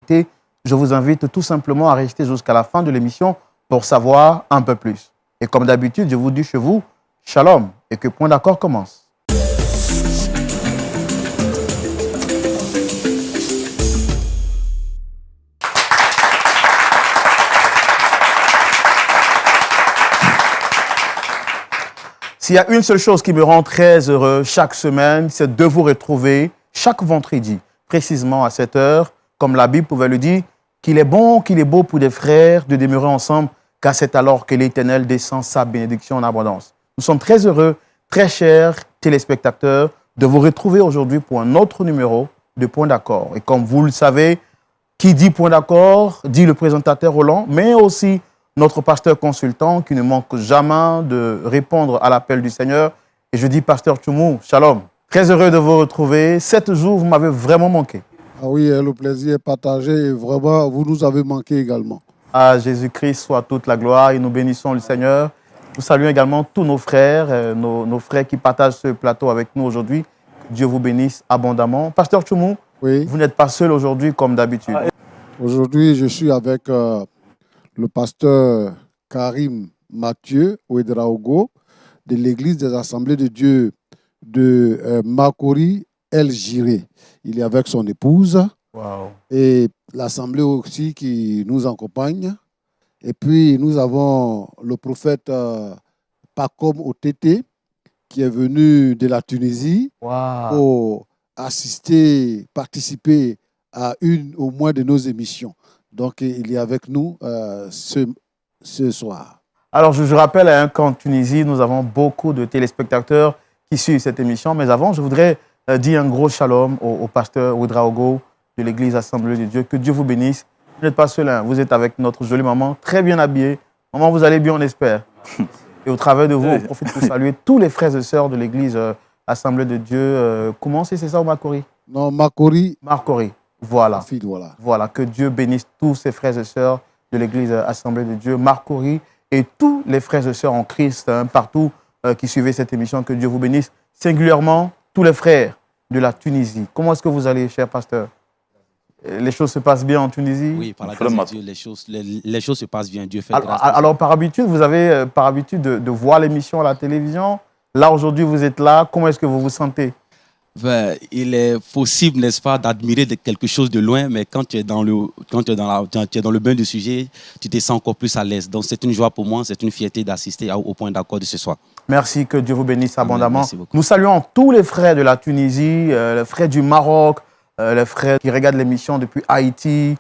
fidélité. Je vous invite tout simplement à rester jusqu'à la fin de l'émission pour savoir un peu plus. Et comme d'habitude, je vous dis chez vous, shalom, et que Point d'accord commence. S'il y a une seule chose qui me rend très heureux chaque semaine, c'est de vous retrouver chaque vendredi, précisément à cette heure, comme la Bible pouvait le dire, qu'il est bon, qu'il est beau pour des frères de demeurer ensemble, car c'est alors que l'Éternel descend sa bénédiction en abondance. Nous sommes très heureux, très chers téléspectateurs, de vous retrouver aujourd'hui pour un autre numéro de Point d'accord. Et comme vous le savez, qui dit Point d'accord, dit le présentateur Roland, mais aussi notre pasteur consultant qui ne manque jamais de répondre à l'appel du Seigneur. Et je dis, pasteur Tchoumou, shalom. Très heureux de vous retrouver. 7 jours, vous m'avez vraiment manqué. Ah oui, le plaisir est partagé et vraiment, vous nous avez manqué également. À Jésus-Christ soit toute la gloire et nous bénissons le Seigneur. Nous saluons également tous nos frères, nos frères qui partagent ce plateau avec nous aujourd'hui. Que Dieu vous bénisse abondamment. Pasteur Tchoumou, oui. Vous n'êtes pas seul aujourd'hui comme d'habitude. Aujourd'hui, je suis avec le pasteur Karim Mathieu Ouedraogo de l'Église des Assemblées de Dieu de Makori El Jiré. Il est avec son épouse. Wow. Et l'Assemblée aussi qui nous accompagne. Et puis, nous avons le prophète Pacom Otete qui est venu de la Tunisie pour assister, participer à une au moins de nos émissions. Donc, il est avec nous ce soir. Alors, je rappelle qu'en Tunisie, nous avons beaucoup de téléspectateurs qui suivent cette émission. Mais avant, je voudrais dire un gros shalom au pasteur Ouedraogo de l'Église Assemblée de Dieu. Que Dieu vous bénisse. Vous n'êtes pas seul, hein. Vous êtes avec notre jolie maman, très bien habillée. Maman, vous allez bien, on espère. Et au travers de vous, on profite pour saluer tous les frères et sœurs de l'Église Assemblée de Dieu. Comment c'est ça ou Makori? Non, Makori. Makori. Voilà. Fille, voilà. Voilà. Que Dieu bénisse tous ces frères et sœurs de l'Église Assemblée de Dieu, Makori, et tous les frères et sœurs en Christ, hein, partout qui suivaient cette émission. Que Dieu vous bénisse. Singulièrement, tous les frères de la Tunisie. Comment est-ce que vous allez, cher pasteur? Les choses se passent bien en Tunisie? Oui, par la grâce de Dieu, les choses se passent bien. Dieu fait grâce. Alors, par habitude, vous avez par habitude de voir l'émission à la télévision. Là, aujourd'hui, vous êtes là. Comment est-ce que vous vous sentez? Il est possible, n'est-ce pas, d'admirer quelque chose de loin, mais quand tu es dans le bain du sujet, tu te sens encore plus à l'aise. Donc, c'est une joie pour moi, c'est une fierté d'assister au Point d'accord de ce soir. Merci, que Dieu vous bénisse abondamment. Merci beaucoup. Nous saluons tous les frères de la Tunisie, les frères du Maroc, les frères qui regardent l'émission depuis Haïti,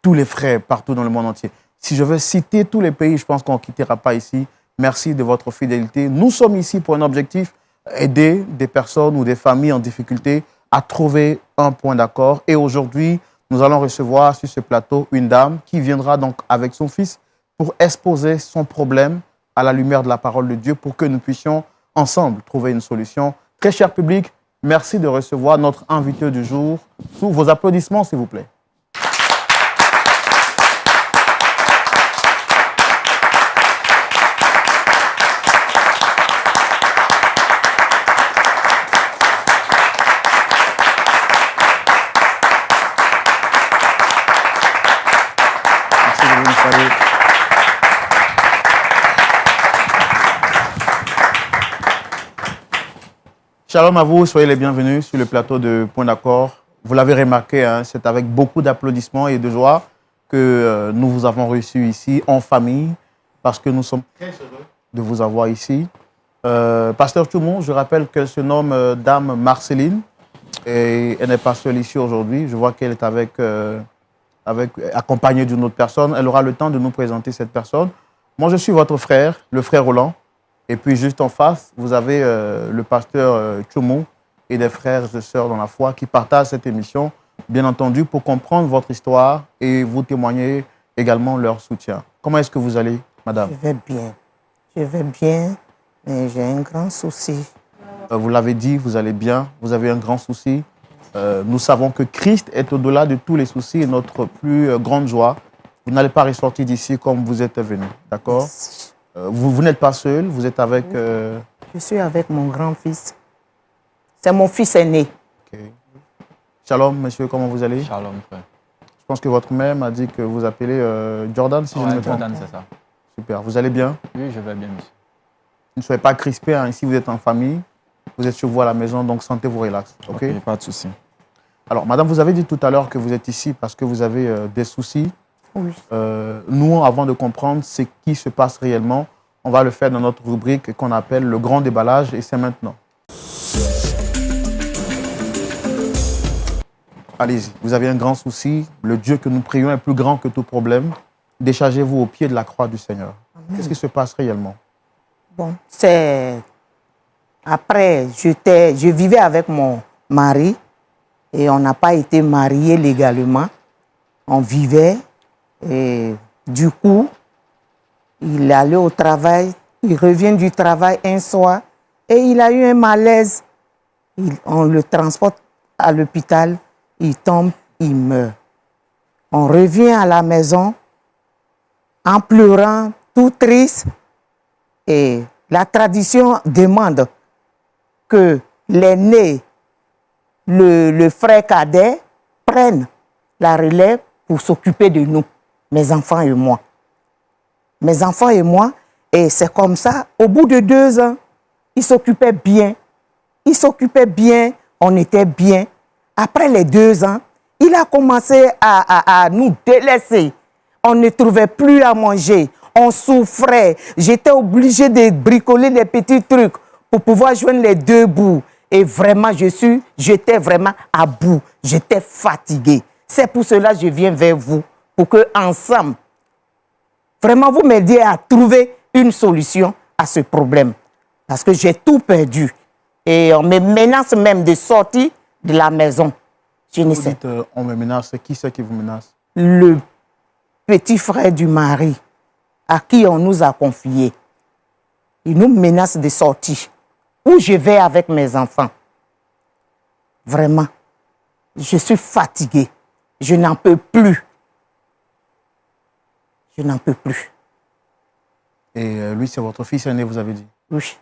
tous les frères partout dans le monde entier. Si je veux citer tous les pays, je pense qu'on ne quittera pas ici. Merci de votre fidélité. Nous sommes ici pour un objectif, aider des personnes ou des familles en difficulté à trouver un point d'accord. Et aujourd'hui, nous allons recevoir sur ce plateau une dame qui viendra donc avec son fils pour exposer son problème à la lumière de la parole de Dieu pour que nous puissions ensemble trouver une solution. Très cher public, merci de recevoir notre invité du jour. Sous vos applaudissements, s'il vous plaît. Merci de nous saluer. Shalom à vous, soyez les bienvenus sur le plateau de Point d'accord. Vous l'avez remarqué, hein, c'est avec beaucoup d'applaudissements et de joie que nous vous avons reçus ici en famille parce que nous sommes très heureux de vous avoir ici. Pasteur Tchoumou, je rappelle qu'elle se nomme Dame Marceline et elle n'est pas seule ici aujourd'hui. Je vois qu'elle est accompagnée d'une autre personne. Elle aura le temps de nous présenter cette personne. Moi, je suis votre frère, le frère Roland. Et puis, juste en face, vous avez le pasteur Tchoumou et des frères et sœurs dans la foi qui partagent cette émission, bien entendu, pour comprendre votre histoire et vous témoigner également leur soutien. Comment est-ce que vous allez, madame? Je vais bien. Je vais bien, mais j'ai un grand souci. Vous l'avez dit, vous allez bien, vous avez un grand souci. Nous savons que Christ est au-delà de tous les soucis et notre plus grande joie. Vous n'allez pas ressortir d'ici comme vous êtes venu, d'accord? Vous n'êtes pas seul, vous êtes avec... Je suis avec mon grand-fils. C'est mon fils aîné. Okay. Shalom, monsieur, comment vous allez? Shalom, frère. Je pense que votre mère m'a dit que vous appelez Jordan, si je ne me trompe. Jordan, c'est ça. Super. Vous allez bien? Oui, je vais bien, monsieur. Ne soyez pas crispés. Hein. Ici, vous êtes en famille. Vous êtes chez vous à la maison, donc sentez-vous relax. OK? Pas de souci. Alors, madame, vous avez dit tout à l'heure que vous êtes ici parce que vous avez des soucis. Oui. Nous, avant de comprendre ce qui se passe réellement, on va le faire dans notre rubrique qu'on appelle le grand déballage et c'est maintenant. Allez-y, vous avez un grand souci. Le Dieu que nous prions est plus grand que tout problème. Déchargez-vous au pied de la croix du Seigneur. Qu'est-ce qui se passe réellement? Bon, c'est... Après, je vivais avec mon mari et on n'a pas été mariés légalement. On vivait et du coup, il allait au travail, il revient du travail un soir et il a eu un malaise. On le transporte à l'hôpital, il tombe, il meurt. On revient à la maison en pleurant, tout triste. Et la tradition demande que l'aîné, le frère cadet, prenne la relève pour s'occuper de nous, mes enfants et moi. Mes enfants et moi, et c'est comme ça, au bout de 2 ans, ils s'occupaient bien. Ils s'occupaient bien, on était bien. Après les 2 ans, il a commencé à nous délaisser. On ne trouvait plus à manger. On souffrait. J'étais obligée de bricoler des petits trucs pour pouvoir joindre les 2 bouts. Et vraiment, j'étais vraiment à bout. J'étais fatiguée. C'est pour cela que je viens vers vous, pour que ensemble, vraiment, vous m'aidiez à trouver une solution à ce problème. Parce que j'ai tout perdu. Et on me menace même de sortir de la maison. Je ne Vous sais. dites, on me menace. Qui c'est qui vous menace? Le petit frère du mari à qui on nous a confié. Il nous menace de sortir. Où je vais avec mes enfants. Vraiment, je suis fatiguée. Je n'en peux plus. Je n'en peux plus. Et lui, c'est votre fils aîné, vous avez dit. Oui.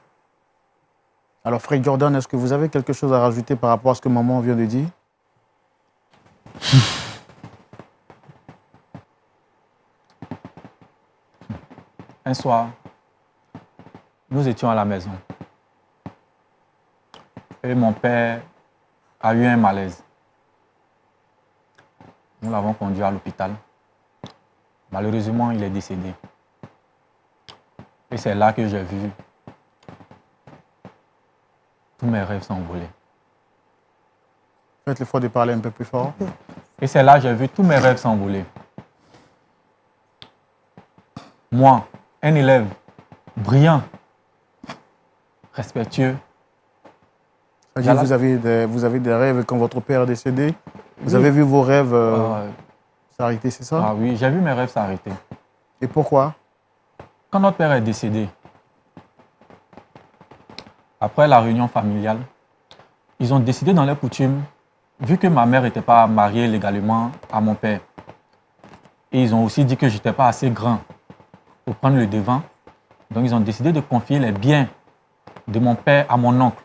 Alors, frère Jordan, est-ce que vous avez quelque chose à rajouter par rapport à ce que maman vient de dire? Un soir, nous étions à la maison. Et mon père a eu un malaise. Nous l'avons conduit à l'hôpital. Malheureusement, il est décédé. Et c'est là que j'ai vu tous mes rêves s'envoler. Faites l'effort de parler un peu plus fort. Et c'est là que j'ai vu tous mes rêves s'envoler. Moi, un élève brillant, respectueux. C'est-à-dire que vous avez des rêves quand votre père est décédé. Vous avez vu vos rêves s'arrêter, c'est ça? Ah oui, j'ai vu mes rêves s'arrêter. Et pourquoi? Quand notre père est décédé, après la réunion familiale, ils ont décidé dans leurs coutumes, vu que ma mère n'était pas mariée légalement à mon père, et ils ont aussi dit que je n'étais pas assez grand pour prendre le devant, donc ils ont décidé de confier les biens de mon père à mon oncle.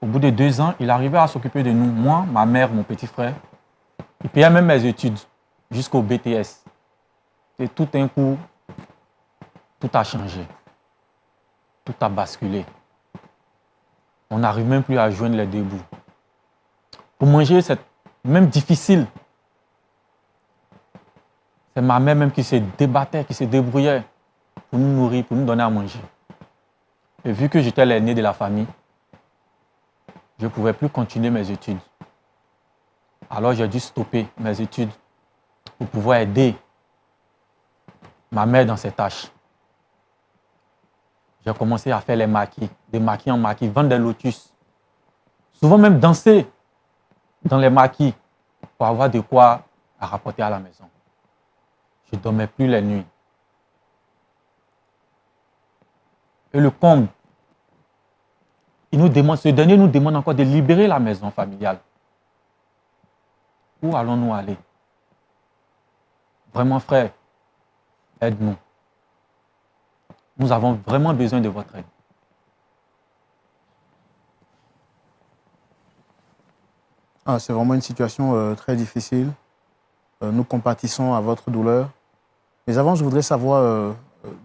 Au bout de 2 ans, il arrivait à s'occuper de nous, moi, ma mère, mon petit frère. Il payait même mes études jusqu'au BTS. Et tout d'un coup, tout a changé. Tout a basculé. On n'arrive même plus à joindre les 2 bouts. Pour manger, c'est même difficile. C'est ma mère même qui se débattait, qui se débrouillait pour nous nourrir, pour nous donner à manger. Et vu que j'étais l'aîné de la famille, je ne pouvais plus continuer mes études. Alors j'ai dû stopper mes études pour pouvoir aider ma mère dans ses tâches. J'ai commencé à faire les maquis, des maquis en maquis, vendre des lotus. Souvent même danser dans les maquis pour avoir de quoi à rapporter à la maison. Je ne dormais plus les nuits. Et le comble, ce dernier nous demande encore de libérer la maison familiale. Où allons-nous aller? Vraiment, frère, aide-nous. Nous avons vraiment besoin de votre aide. Ah, c'est vraiment une situation très difficile. Nous compatissons à votre douleur. Mais avant, je voudrais savoir,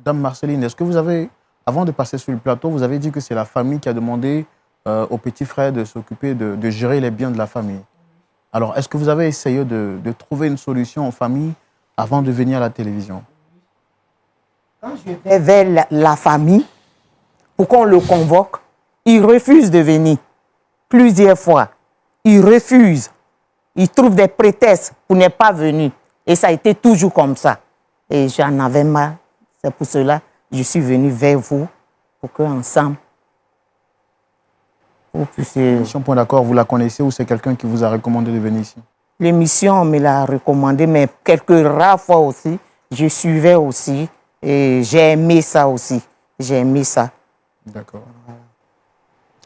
Dame Marceline, est-ce que vous avez, avant de passer sur le plateau, vous avez dit que c'est la famille qui a demandé au petit frère de s'occuper de gérer les biens de la famille. Alors, est-ce que vous avez essayé de trouver une solution en famille avant de venir à la télévision? Quand je vais vers la famille, pour qu'on le convoque, il refuse de venir. Plusieurs fois. Il refuse. Il trouve des prétextes pour ne pas venir. Et ça a été toujours comme ça. Et j'en avais marre. C'est pour cela que je suis venu vers vous, pour qu'ensemble, vous puissiez... Mission Point d'accord, vous la connaissez ou c'est quelqu'un qui vous a recommandé de venir ici? L'émission, on me l'a recommandé, mais quelques rares fois aussi, je suivais aussi. Et j'ai aimé ça aussi. J'ai aimé ça. D'accord.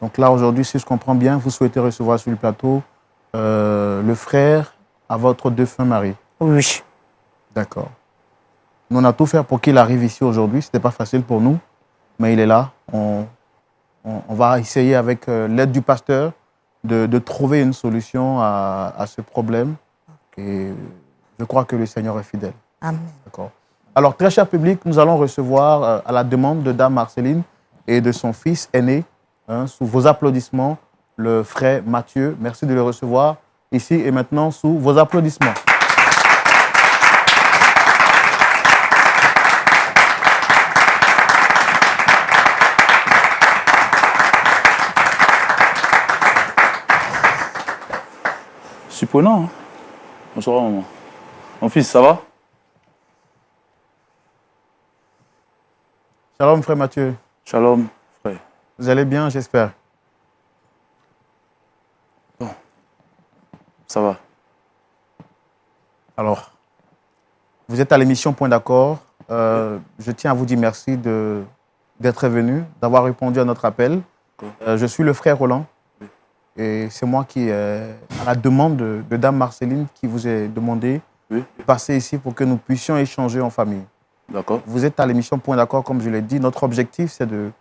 Donc là, aujourd'hui, si je comprends bien, vous souhaitez recevoir sur le plateau le frère à votre défunt mari. Oui. D'accord. Nous, on a tout fait pour qu'il arrive ici aujourd'hui. Ce n'était pas facile pour nous, mais il est là. On va essayer, avec l'aide du pasteur, de trouver une solution à ce problème. Et je crois que le Seigneur est fidèle. Amen. D'accord. Alors, très cher public, nous allons recevoir, à la demande de Dame Marceline et de son fils aîné, sous vos applaudissements, le frère Mathieu. Merci de le recevoir ici et maintenant sous vos applaudissements. Surprenant. Hein? Bonsoir, maman. Mon fils, ça va? Shalom, frère Mathieu. Shalom, frère. Vous allez bien, j'espère. Bon. Ça va. Alors, vous êtes à l'émission Point d'accord. Je tiens à vous dire merci d'être venu, d'avoir répondu à notre appel. Je suis le frère Roland. Et c'est moi qui, à la demande de Dame Marceline, qui vous ai demandé de passer ici pour que nous puissions échanger en famille. D'accord. Vous êtes à l'émission Point d'accord, comme je l'ai dit. Notre objectif, c'est de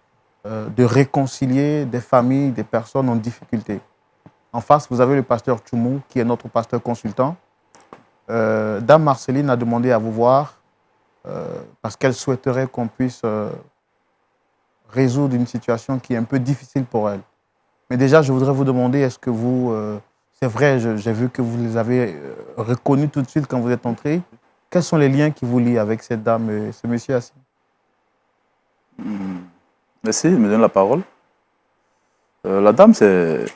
réconcilier des familles, des personnes en difficulté. En face, vous avez le pasteur Tchoumou, qui est notre pasteur consultant. Dame Marceline a demandé à vous voir parce qu'elle souhaiterait qu'on puisse résoudre une situation qui est un peu difficile pour elle. Mais déjà, je voudrais vous demander, est-ce que vous... c'est vrai, j'ai vu que vous les avez reconnus tout de suite quand vous êtes entrés. Quels sont les liens qui vous lient avec cette dame et ce monsieur assis? Merci de me donner la parole. La dame, c'est... Je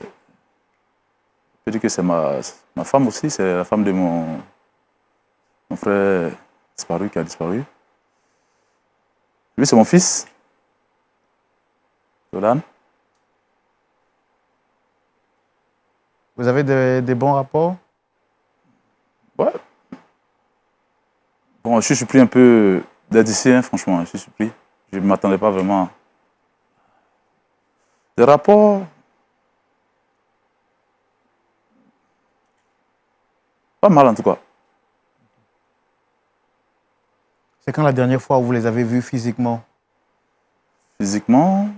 peux dire que c'est ma femme aussi. C'est la femme de mon frère disparu, qui a disparu. Lui, c'est mon fils, Dolan. Vous avez des bons rapports? Ouais. Bon, je suis surpris un peu d'être ici, hein, franchement. Je suis surpris. Je ne m'attendais pas vraiment. Des rapports. Pas mal en tout cas. C'est quand la dernière fois où vous les avez vus physiquement? Physiquement,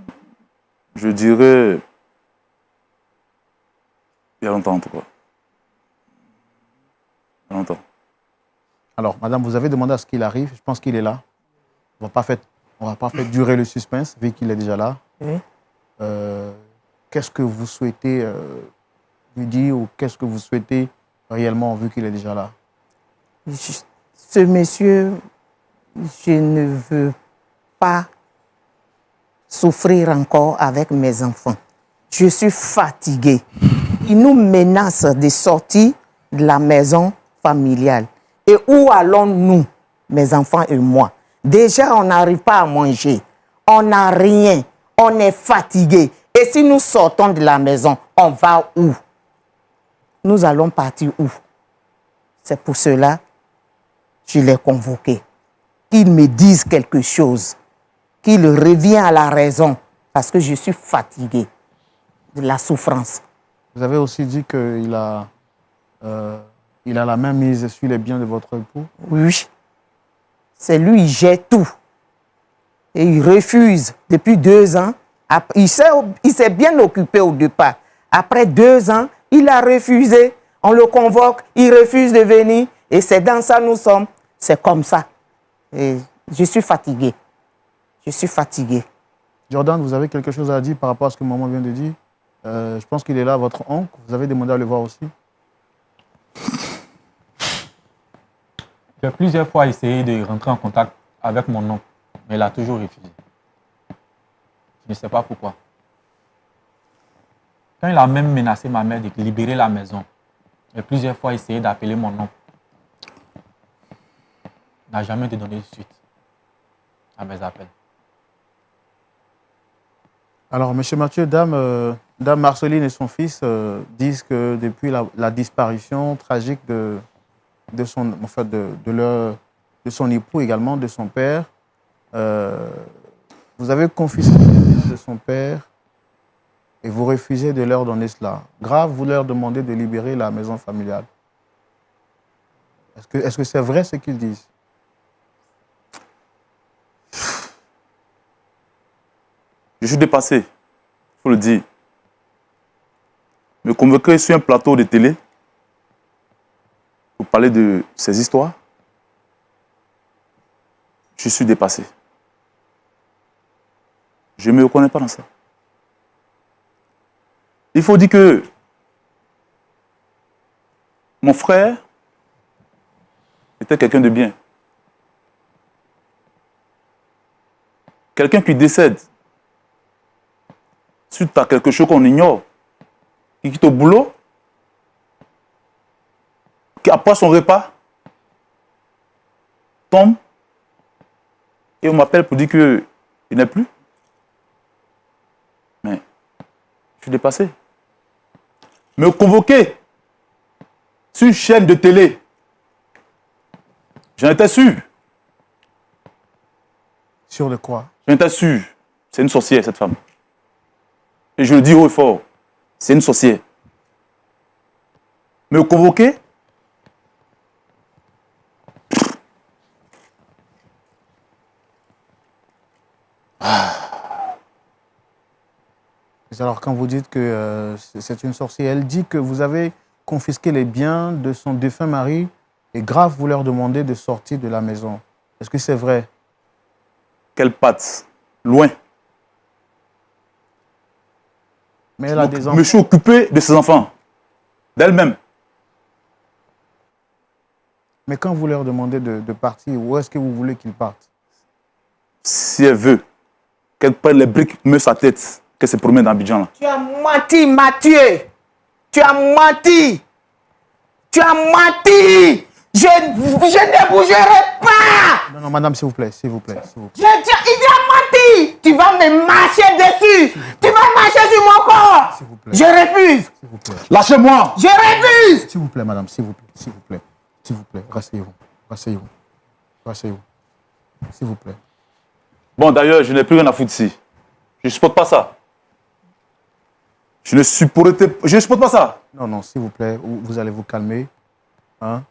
je dirais. Il y a longtemps en tout cas. Il y a longtemps. Alors, madame, vous avez demandé à ce qu'il arrive. Je pense qu'il est là. On ne va pas faire durer le suspense, vu qu'il est déjà là. Oui. Qu'est-ce que vous souhaitez lui dire ou qu'est-ce que vous souhaitez réellement, vu qu'il est déjà là? Ce monsieur, je ne veux pas souffrir encore avec mes enfants. Je suis fatiguée. Il nous menace de sortir de la maison familiale. Et où allons-nous, mes enfants et moi? Déjà, on n'arrive pas à manger. On n'a rien. On est fatigué. Et si nous sortons de la maison, on va où? Nous allons partir où? C'est pour cela que je l'ai convoqué. Qu'il me dise quelque chose. Qu'il revienne à la raison. Parce que je suis fatiguée de la souffrance. Vous avez aussi dit qu'il a, il a la main mise sur les biens de votre époux? Oui. C'est lui, il gère tout. Et il refuse depuis 2 ans. Il s'est bien occupé au départ. Après 2 ans, Il a refusé. On le convoque, il refuse de venir. Et c'est dans ça nous sommes. C'est comme ça. Et je suis fatigué. Je suis fatigué. Jordan, vous avez quelque chose à dire par rapport à ce que maman vient de dire? Je pense qu'il est là, votre oncle. Vous avez demandé à le voir aussi. J'ai plusieurs fois essayé de rentrer en contact avec mon oncle, mais il a toujours refusé. Je ne sais pas pourquoi. Quand il a même menacé ma mère de libérer la maison, j'ai plusieurs fois essayé d'appeler mon oncle. Il n'a jamais donné suite à mes appels. Alors, M. Mathieu, Dame Marceline et son fils disent que depuis la disparition tragique de son époux, également de son père, vous avez confisqué les biens de son père et vous refusez de leur donner cela. Grave, vous leur demandez de libérer la maison familiale. Est-ce que c'est vrai ce qu'ils disent? Je suis dépassé, il faut le dire. Me convoquer sur un plateau de télé pour parler de ces histoires, je suis dépassé. Je ne me reconnais pas dans ça. Il faut dire que mon frère était quelqu'un de bien. Quelqu'un qui décède suite à quelque chose qu'on ignore, qui quitte au boulot, qui après son repas, tombe, et on m'appelle pour dire qu'il n'est plus. Mais je suis dépassé. Me convoquer sur une chaîne de télé, j'en étais sûr. Sûr de quoi? J'en étais sûr. C'est une sorcière, cette femme. Et je le dis haut et fort, c'est une sorcière. Me convoquer, Alors, quand vous dites que c'est une sorcière, elle dit que vous avez confisqué les biens de son défunt mari et grave, vous leur demandez de sortir de la maison. Est-ce que c'est vrai? quelle patte, loin. Mais elle a des Je enfants. me suis occupé de ses enfants, d'elle-même. Mais quand vous leur demandez de partir, où est-ce que vous voulez qu'ils partent? Si elle veut qu'elle prenne les briques, met sa tête, qu'elle se promène dans Abidjan là. Tu as menti, Mathieu. Tu as menti. Tu as menti. Je ne bougerai pas. Non, non, madame, s'il vous plaît, s'il vous plaît, s'il vous plaît. Il a menti. Tu vas me marcher dessus. Tu vas marcher sur mon corps. S'il vous plaît. Je refuse. S'il vous plaît. Lâchez-moi! Je refuse. S'il vous plaît, madame, s'il vous plaît, s'il vous plaît. S'il vous plaît, rasseyez-vous. Rasseyez-vous. Rasseyez-vous. S'il vous plaît. Bon, d'ailleurs, je n'ai plus rien à foutre ici. Je ne supporte pas ça. Je ne supporte pas ça. Non, non, s'il vous plaît, vous allez vous calmer. Hein?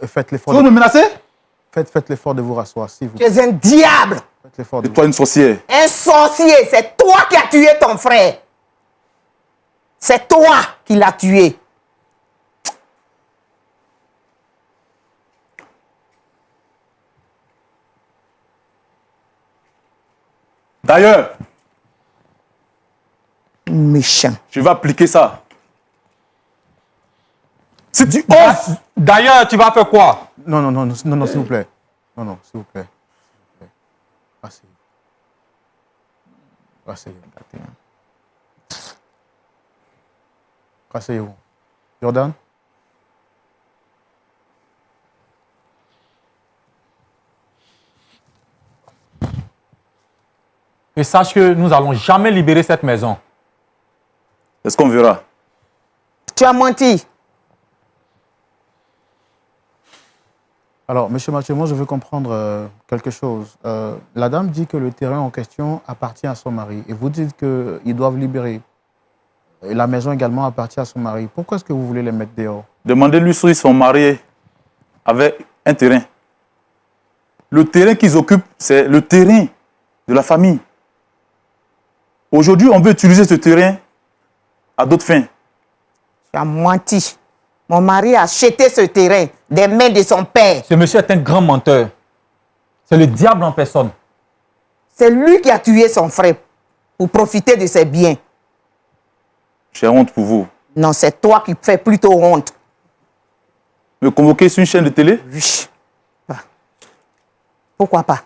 Faites l'effort. Tu veux me menacer? Faites l'effort de vous rasseoir, s'il vous Tu plaît. es un diable. Faites l'effort de Et toi, une sorcière. Un sorcier. C'est toi qui as tué ton frère. C'est toi qui l'as tué. D'ailleurs, Méchant. je vais appliquer ça. Si tu oses, D'ailleurs, tu vas faire quoi? Non, non, non, non, non, non, s'il vous plaît. Non, non, s'il vous plaît. Rasseyez-vous. Rasseyez-vous. Rasseyez-vous. Jordan? Et sache que nous n'allons jamais libérer cette maison. est-ce qu'on verra? Tu as menti. Alors, monsieur Mathieu, moi, je veux comprendre quelque chose. La dame dit que le terrain en question appartient à son mari. Et vous dites qu'ils doivent libérer. Et la maison également appartient à son mari. Pourquoi est-ce que vous voulez les mettre dehors? Demandez-lui s'ils sont mariés avec un terrain. Le terrain qu'ils occupent, c'est le terrain de la famille. Aujourd'hui, on veut utiliser ce terrain à d'autres fins. Tu as menti. Mon mari a acheté ce terrain des mains de son père. Ce monsieur est un grand menteur. C'est le diable en personne. C'est lui qui a tué son frère pour profiter de ses biens. J'ai honte pour vous. Non, c'est toi qui fais plutôt honte. Me convoquer sur une chaîne de télé? Oui. Pourquoi pas?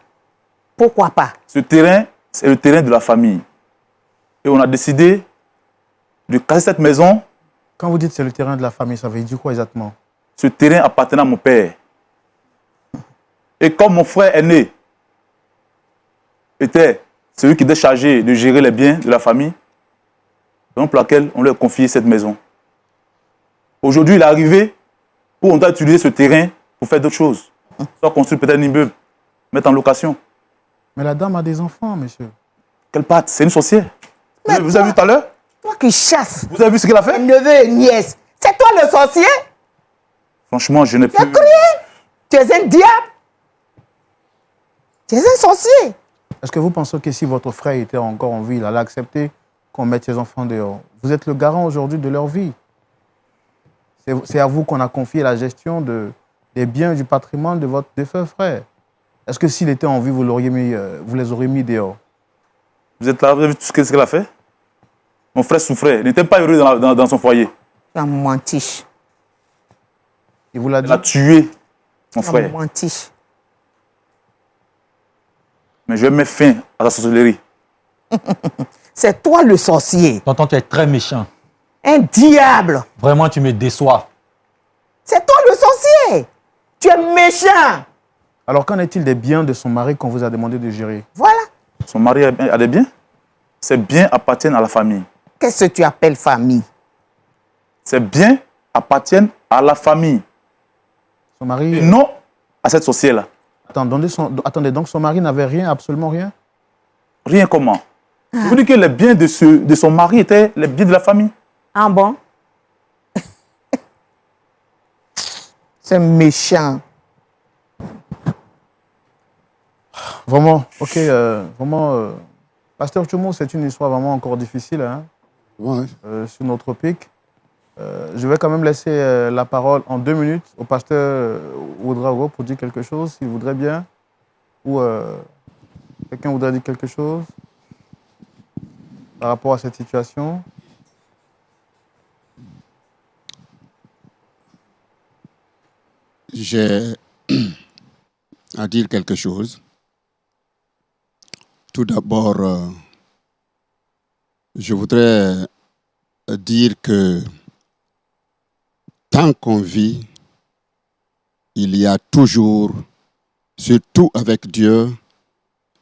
Pourquoi pas? Ce terrain, c'est le terrain de la famille. Et on a décidé de casser cette maison. Quand vous dites c'est le terrain de la famille, ça veut dire quoi exactement? Ce terrain appartenait à mon père. Et comme mon frère aîné était celui qui était chargé de gérer les biens de la famille, raison pour laquelle on lui a confié cette maison. Aujourd'hui, il est arrivé où on doit utiliser ce terrain pour faire d'autres choses. Soit construire peut-être un immeuble, mettre en location. Mais la dame a des enfants, monsieur. Quelle patte? C'est une sorcière. Mais Vous avez vu tout à l'heure? Toi qui chasses Vous avez vu ce qu'elle a fait? neveu et nièce. C'est toi le sorcier? Franchement, je n'ai Tu as plus... crié? Tu es un diable? Tu es un sorcier? Est-ce que vous pensez que si votre frère était encore en vie, il allait accepter qu'on mette ses enfants dehors? Vous êtes le garant aujourd'hui de leur vie. C'est à vous qu'on a confié la gestion des biens du patrimoine de votre défunt frère. Est-ce que s'il était en vie, vous les auriez mis dehors? Vous êtes là, vous avez vu tout ce qu'elle a fait? Mon frère souffrait, il n'était pas heureux dans son foyer. Tu as menti. Il vous l'a dit? Elle a tué mon Tu as frère. menti. Mais je vais mettre fin à la sorcellerie. C'est toi le sorcier. Tonton, tu es très méchant. Un diable. Vraiment, tu me déçois. C'est toi le sorcier. Tu es méchant. Alors qu'en est-il des biens de son mari qu'on vous a demandé de gérer? Voilà. Son mari a des biens. Ces biens appartiennent à la famille. Qu'est-ce que tu appelles famille? Ces biens appartiennent à la famille. Son mari... Et non à cette sorcière-là. Attendez, donc son mari n'avait rien, absolument rien? Rien comment. Je vous dis que les biens de son mari étaient les biens de la famille. Ah bon? C'est méchant. Vraiment, ok, vraiment... Pasteur Tchoumou, c'est une histoire vraiment encore difficile, hein, Ouais. sur notre topic. Je vais quand même laisser la parole en 2 minutes au pasteur Ouedraogo pour dire quelque chose, s'il voudrait bien. Ou quelqu'un voudrait dire quelque chose par rapport à cette situation. J'ai à dire quelque chose. Tout d'abord, je voudrais dire que tant qu'on vit, il y a toujours, surtout avec Dieu,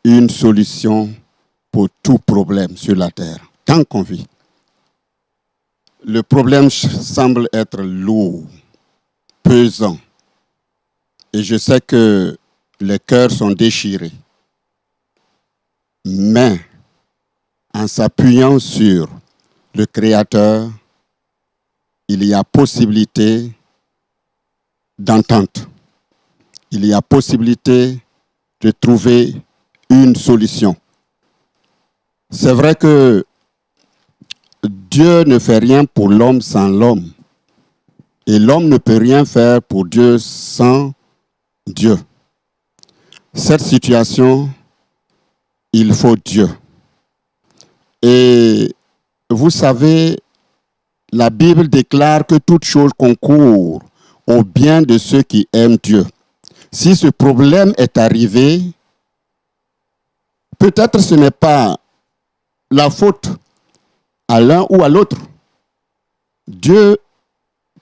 une solution pour tout problème sur la terre. Tant qu'on vit. Le problème semble être lourd, pesant. Et je sais que les cœurs sont déchirés. Mais en s'appuyant sur le Créateur, il y a possibilité d'entente. Il y a possibilité de trouver une solution. C'est vrai que Dieu ne fait rien pour l'homme sans l'homme. Et l'homme ne peut rien faire pour Dieu sans Dieu. Cette situation, il faut Dieu. Et vous savez, la Bible déclare que toute chose concourt au bien de ceux qui aiment Dieu. Si ce problème est arrivé, peut-être ce n'est pas la faute à l'un ou à l'autre. Dieu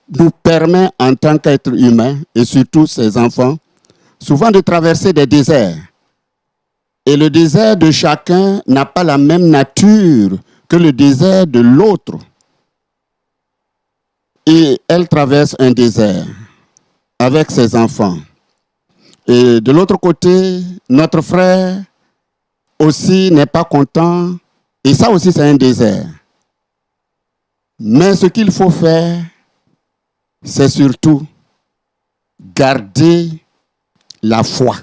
nous permet en tant qu'être humain, et surtout ses enfants, souvent de traverser des déserts. Et le désert de chacun n'a pas la même nature que le désert de l'autre. Et elle traverse un désert avec ses enfants. Et de l'autre côté, notre frère aussi n'est pas content. Et ça aussi, c'est un désert. Mais ce qu'il faut faire, c'est surtout garder la foi.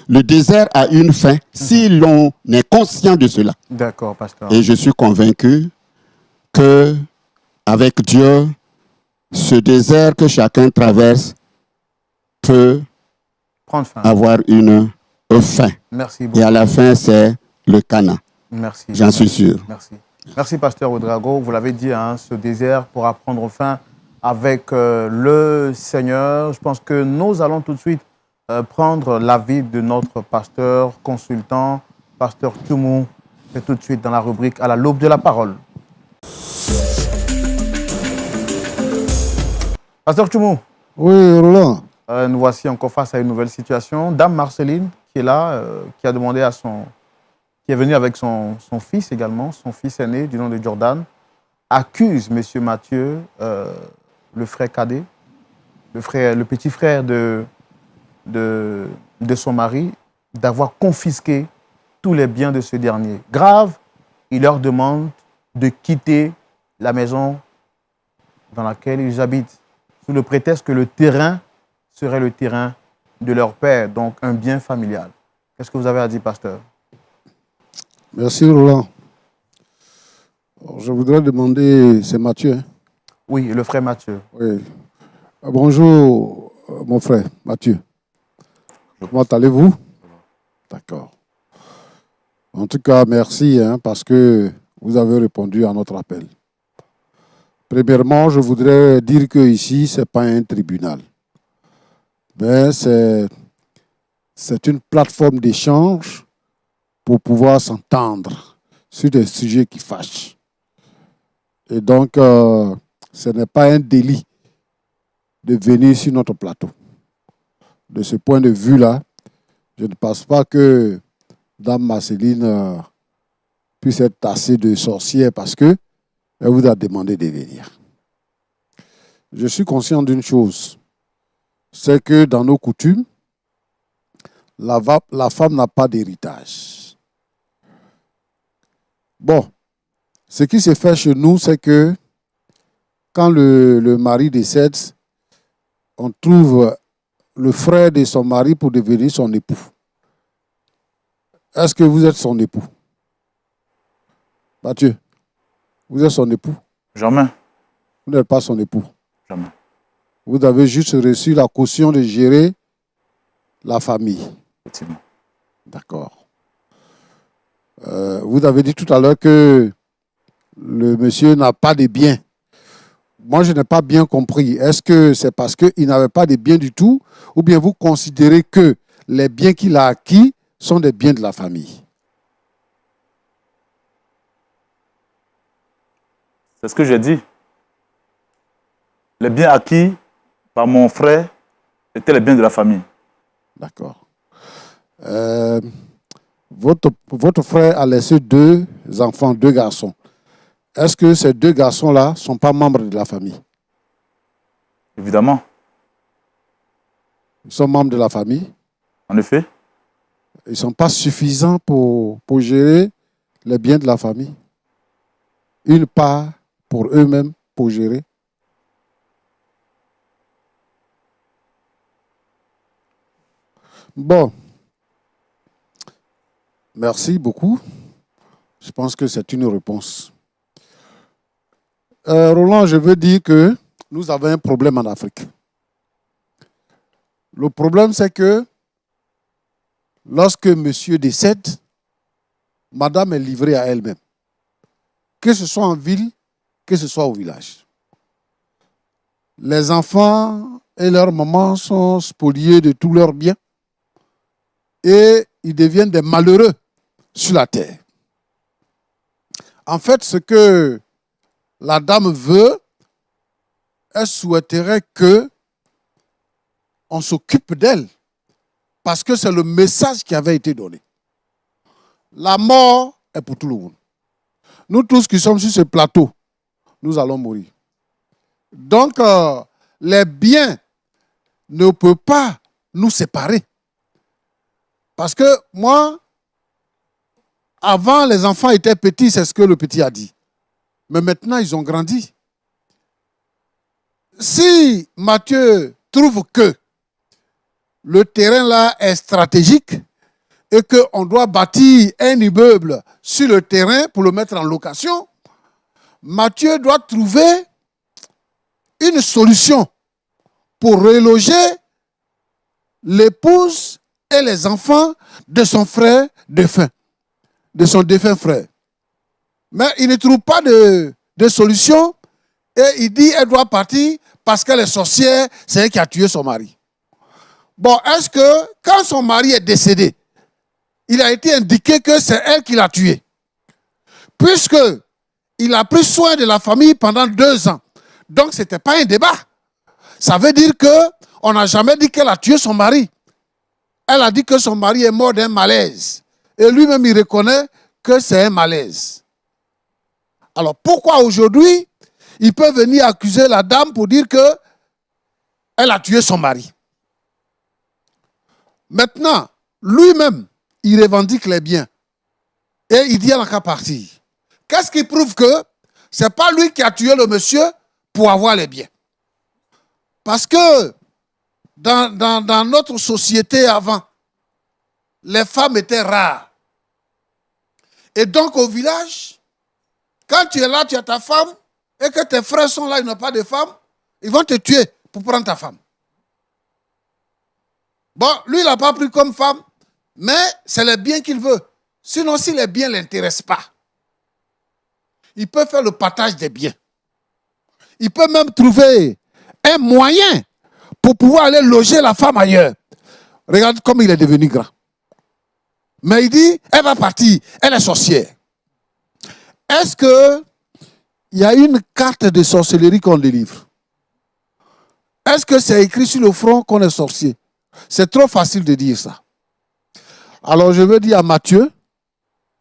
Le désert a une fin si l'on est conscient de cela. D'accord, pasteur. Et je suis convaincu que avec Dieu, ce désert que chacun traverse peut Prendre fin. avoir une fin. Merci beaucoup. Et à la fin, c'est le Cana. Merci. J'en suis sûr. Merci. Merci, Pasteur Ouedraogo. Vous l'avez dit, hein, ce désert pourra prendre fin avec le Seigneur. Je pense que nous allons tout de suite prendre l'avis de notre pasteur consultant, Pasteur Tchoumou. C'est tout de suite dans la rubrique à la loupe de la parole. Pasteur Tchoumou. Oui, Roland. Nous voici encore face à une nouvelle situation. Dame Marceline, qui est là, qui a demandé à qui est venue avec son fils également, son fils aîné du nom de Jordan, accuse M. Mathieu, le frère cadet, le petit frère de son mari, d'avoir confisqué tous les biens de ce dernier. Grave, il leur demande de quitter la maison dans laquelle ils habitent, sous le prétexte que le terrain serait le terrain de leur père, donc un bien familial. Qu'est-ce que vous avez à dire, pasteur? Merci, Roland. Alors, je voudrais demander, c'est Mathieu, hein? Oui, le frère Mathieu. Oui. Bonjour, mon frère Mathieu. Comment allez-vous? D'accord. En tout cas, merci, hein, parce que vous avez répondu à notre appel. Premièrement, je voudrais dire que ici, ce n'est pas un tribunal, mais c'est une plateforme d'échange pour pouvoir s'entendre sur des sujets qui fâchent. Et donc, ce n'est pas un délit de venir sur notre plateau. De ce point de vue-là, je ne pense pas que Dame Marceline puisse être tassée de sorcière parce qu'elle vous a demandé de venir. Je suis conscient d'une chose, c'est que dans nos coutumes, la femme n'a pas d'héritage. Bon, ce qui se fait chez nous, c'est que quand le mari décède, on trouve le frère de son mari pour devenir son époux. Est-ce que vous êtes son époux? Mathieu, vous êtes son époux? Jamais. Vous n'êtes pas son époux. Jamais. Vous avez juste reçu la caution de gérer la famille. Effectivement. D'accord. Vous avez dit tout à l'heure que le monsieur n'a pas de biens. Moi, je n'ai pas bien compris. Est-ce que c'est parce qu'il n'avait pas de biens du tout, ou bien vous considérez que les biens qu'il a acquis sont des biens de la famille? C'est ce que j'ai dit. Les biens acquis par mon frère étaient les biens de la famille. D'accord. Votre frère a laissé 2 enfants, 2 garçons. Est-ce que ces 2 garçons-là ne sont pas membres de la famille? Évidemment. Ils sont membres de la famille. En effet. Ils ne sont pas suffisants pour gérer les biens de la famille. Une part pour eux-mêmes pour gérer. Bon. Merci beaucoup. Je pense que c'est une réponse. Roland, je veux dire que nous avons un problème en Afrique. Le problème, c'est que lorsque monsieur décède, madame est livrée à elle-même. Que ce soit en ville, que ce soit au village. Les enfants et leur maman sont spoliés de tous leurs biens et ils deviennent des malheureux sur la terre. En fait, ce que la dame veut, elle souhaiterait que on s'occupe d'elle parce que c'est le message qui avait été donné. La mort est pour tout le monde. Nous tous qui sommes sur ce plateau, nous allons mourir. Donc, les biens ne peuvent pas nous séparer. Parce que moi, avant, les enfants étaient petits, c'est ce que le petit a dit. Mais maintenant, ils ont grandi. Si Mathieu trouve que le terrain là est stratégique et qu'on doit bâtir un immeuble sur le terrain pour le mettre en location, Mathieu doit trouver une solution pour reloger l'épouse et les enfants de son frère défunt, de son défunt frère. Mais il ne trouve pas de solution et il dit qu'elle doit partir parce qu'elle est sorcière, c'est elle qui a tué son mari. Bon, est-ce que quand son mari est décédé, il a été indiqué que c'est elle qui l'a tué? Puisque il a pris soin de la famille pendant 2 ans. Donc, ce n'était pas un débat. Ça veut dire qu'on n'a jamais dit qu'elle a tué son mari. Elle a dit que son mari est mort d'un malaise. Et lui-même, il reconnaît que c'est un malaise. Alors, pourquoi aujourd'hui, il peut venir accuser la dame pour dire qu'elle a tué son mari? Maintenant, lui-même, il revendique les biens. Et il dit à la qu'à partir. Qu'est-ce qui prouve que ce n'est pas lui qui a tué le monsieur pour avoir les biens? Parce que dans notre société avant, les femmes étaient rares. Et donc au village, quand tu es là, tu as ta femme, et que tes frères sont là, ils n'ont pas de femme, ils vont te tuer pour prendre ta femme. Bon, lui, il n'a pas pris comme femme, mais c'est les biens qu'il veut. Sinon, si les biens ne l'intéressent pas, il peut faire le partage des biens. Il peut même trouver un moyen pour pouvoir aller loger la femme ailleurs. Regarde comme il est devenu grand. Mais il dit, elle va partir, elle est sorcière. Est-ce qu'il y a une carte de sorcellerie qu'on délivre? Est-ce que c'est écrit sur le front qu'on est sorcier? C'est trop facile de dire ça. Alors je veux dire à Matthieu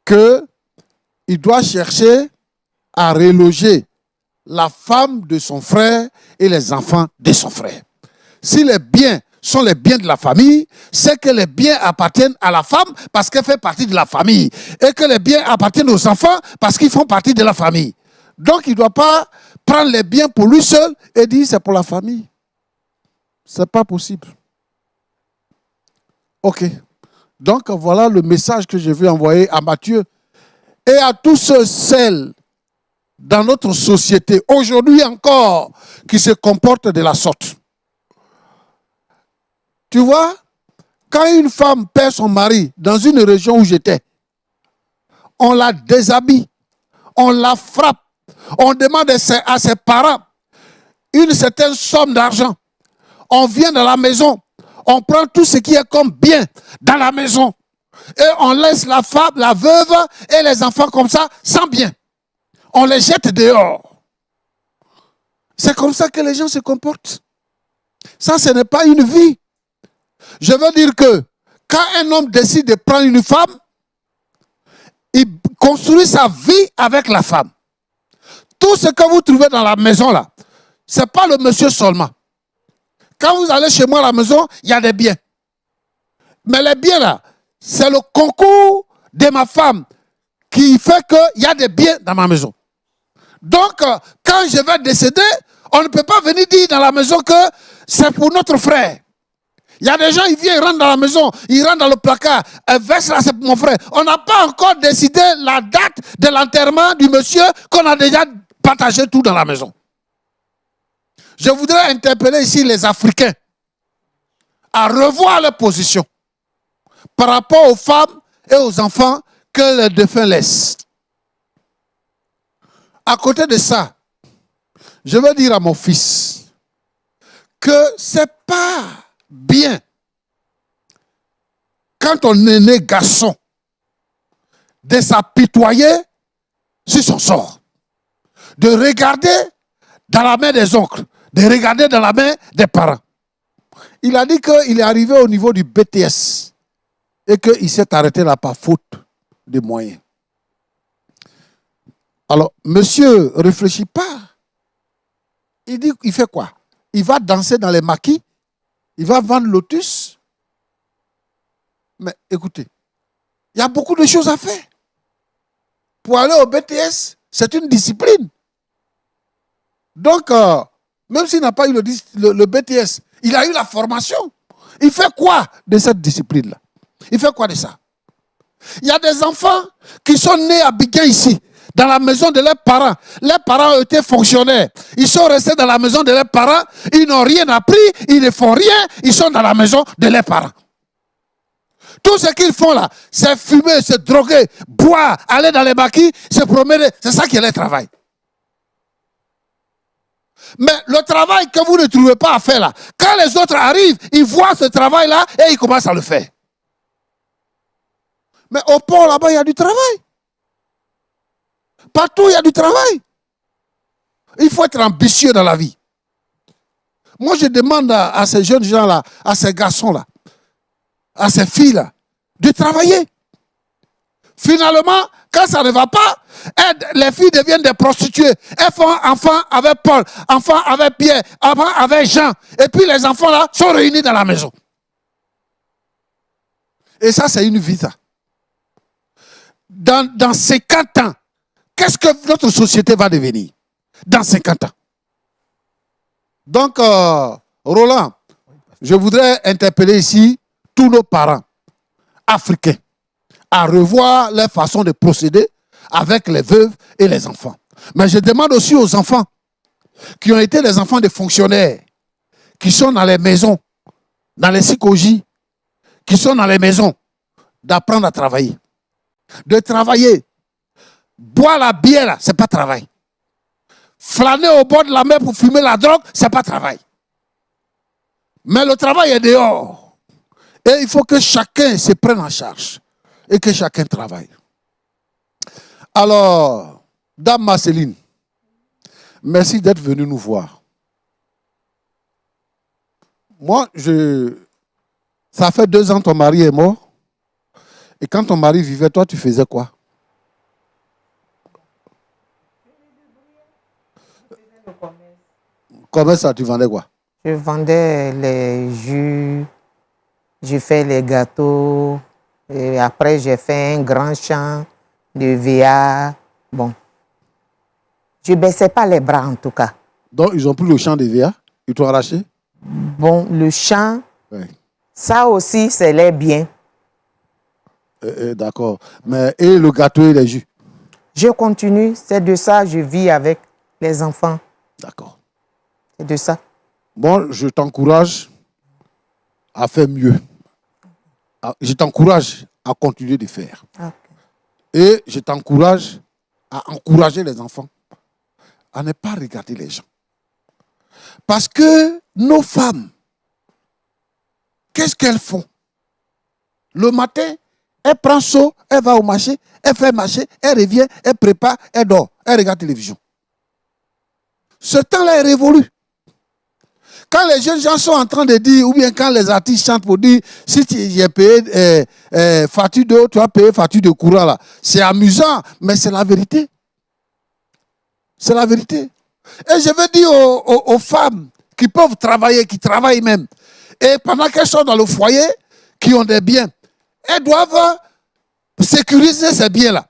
qu'il doit chercher à reloger la femme de son frère et les enfants de son frère. Si les biens sont les biens de la famille, c'est que les biens appartiennent à la femme parce qu'elle fait partie de la famille. Et que les biens appartiennent aux enfants parce qu'ils font partie de la famille. Donc il ne doit pas prendre les biens pour lui seul et dire c'est pour la famille. Ce n'est pas possible. Ok. Donc voilà le message que je vais envoyer à Matthieu et à tous celles dans notre société, aujourd'hui encore, qui se comportent de la sorte. Tu vois, quand une femme perd son mari dans une région où j'étais, on la déshabille, on la frappe, on demande à ses parents une certaine somme d'argent. On vient dans la maison, on prend tout ce qui est comme bien dans la maison et on laisse la femme, la veuve et les enfants comme ça, sans bien. On les jette dehors. C'est comme ça que les gens se comportent. Ça, ce n'est pas une vie. Je veux dire que quand un homme décide de prendre une femme, il construit sa vie avec la femme. Tout ce que vous trouvez dans la maison là, ce n'est pas le monsieur seulement. Quand vous allez chez moi à la maison, il y a des biens. Mais les biens là, c'est le concours de ma femme qui fait qu'il y a des biens dans ma maison. Donc, quand je vais décéder, on ne peut pas venir dire dans la maison que c'est pour notre frère. Il y a des gens, ils viennent, ils rentrent dans la maison, ils rentrent dans le placard, verse là, c'est pour mon frère. On n'a pas encore décidé la date de l'enterrement du monsieur qu'on a déjà partagé tout dans la maison. Je voudrais interpeller ici les Africains à revoir leur position par rapport aux femmes et aux enfants que les défunts laissent. À côté de ça, je veux dire à mon fils que ce n'est pas bien quand on est né garçon de s'apitoyer sur son sort, de regarder dans la main des oncles, de regarder dans la main des parents. Il a dit qu'il est arrivé au niveau du BTS et qu'il s'est arrêté là par faute de moyens. Alors, monsieur ne réfléchit pas. Il dit, il fait quoi? Il va danser dans les maquis, il va vendre lotus. Mais écoutez, il y a beaucoup de choses à faire. Pour aller au BTS, c'est une discipline. Donc, même s'il n'a pas eu le BTS, il a eu la formation. Il fait quoi de cette discipline-là? Il fait quoi de ça? Il y a des enfants qui sont nés à Biguin ici, dans la maison de leurs parents. Leurs parents ont été fonctionnaires. Ils sont restés dans la maison de leurs parents. Ils n'ont rien appris. Ils ne font rien. Ils sont dans la maison de leurs parents. Tout ce qu'ils font là, c'est fumer, se droguer, boire, aller dans les maquis, se promener. C'est ça qui est leur travail. Mais le travail que vous ne trouvez pas à faire là, quand les autres arrivent, ils voient ce travail-là et ils commencent à le faire. Mais au port là-bas, il y a du travail. Partout, il y a du travail. Il faut être ambitieux dans la vie. Moi, je demande à ces jeunes gens-là, à ces garçons-là, à ces filles-là, de travailler. Finalement, quand ça ne va pas, les filles deviennent des prostituées. Elles font enfants avec Paul, enfants avec Pierre, enfants avec Jean. Et puis les enfants-là sont réunis dans la maison. Et ça, c'est une vie, ça. Dans 50 ans, qu'est-ce que notre société va devenir? Dans 50 ans. Donc, Roland, je voudrais interpeller ici tous nos parents africains à revoir leur façon de procéder avec les veuves et les enfants. Mais je demande aussi aux enfants qui ont été les enfants de fonctionnaires, qui sont dans les maisons, dans les psychologies, qui sont dans les maisons, d'apprendre à travailler. De travailler. Boire la bière, ce n'est pas travail. Flâner au bord de la mer pour fumer la drogue, ce n'est pas travail. Mais le travail est dehors. Et il faut que chacun se prenne en charge. Et que chacun travaille. Alors, Dame Marceline, merci d'être venue nous voir. Moi, ça fait 2 ans que ton mari est mort. Et quand ton mari vivait, toi, tu faisais quoi? Comment ça, tu vendais quoi? Je vendais les jus, je fais les gâteaux, et après j'ai fait un grand champ de VA. Bon, je ne baissais pas les bras en tout cas. Donc, ils ont pris le champ de VA, ils t'ont arraché? Bon, le champ, Oui. ça aussi, c'est les biens. D'accord. Mais et le gâteau et les jus? Je continue, c'est de ça je vis avec les enfants. D'accord. C'est de ça. Bon, je t'encourage à faire mieux. Je t'encourage à continuer de faire. Okay. Et je t'encourage à encourager les enfants à ne pas regarder les gens. Parce que nos femmes, qu'est-ce qu'elles font? Le matin, elle prend seau, elle va au marché, elle fait marché, elle revient, elle prépare, elle dort, elle regarde la télévision. Ce temps-là est révolu. Quand les jeunes gens sont en train de dire, ou bien quand les artistes chantent pour dire, si tu as payé facture d'eau, tu as payé facture de courant, là. C'est amusant, mais c'est la vérité. C'est la vérité. Et je veux dire aux femmes qui peuvent travailler, qui travaillent même, et pendant qu'elles sont dans le foyer, qui ont des biens, elles doivent sécuriser ces biens-là.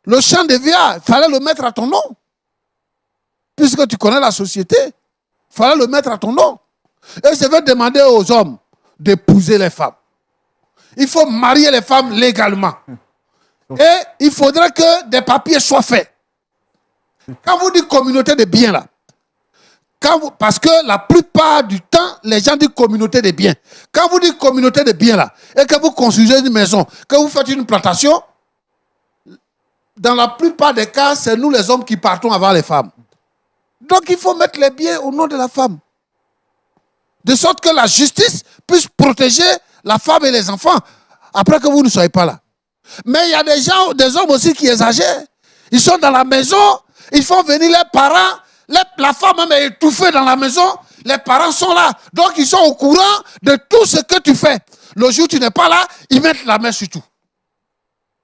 Le champ de VA, il fallait le mettre à ton nom. Puisque tu connais la société, il fallait le mettre à ton nom. Et je vais demander aux hommes d'épouser les femmes. Il faut marier les femmes légalement. Et il faudrait que des papiers soient faits. Quand vous dites communauté de biens, là, parce que la plupart du temps, les gens disent communauté de biens. Quand vous dites communauté de biens, là, et que vous construisez une maison, que vous faites une plantation, dans la plupart des cas, c'est nous les hommes qui partons avant les femmes. Donc il faut mettre les biens au nom de la femme. De sorte que la justice puisse protéger la femme et les enfants après que vous ne soyez pas là. Mais il y a des gens, des hommes aussi qui exagèrent. Ils sont dans la maison, ils font venir les parents, la femme même est étouffée dans la maison, les parents sont là. Donc ils sont au courant de tout ce que tu fais. Le jour où tu n'es pas là, ils mettent la main sur tout.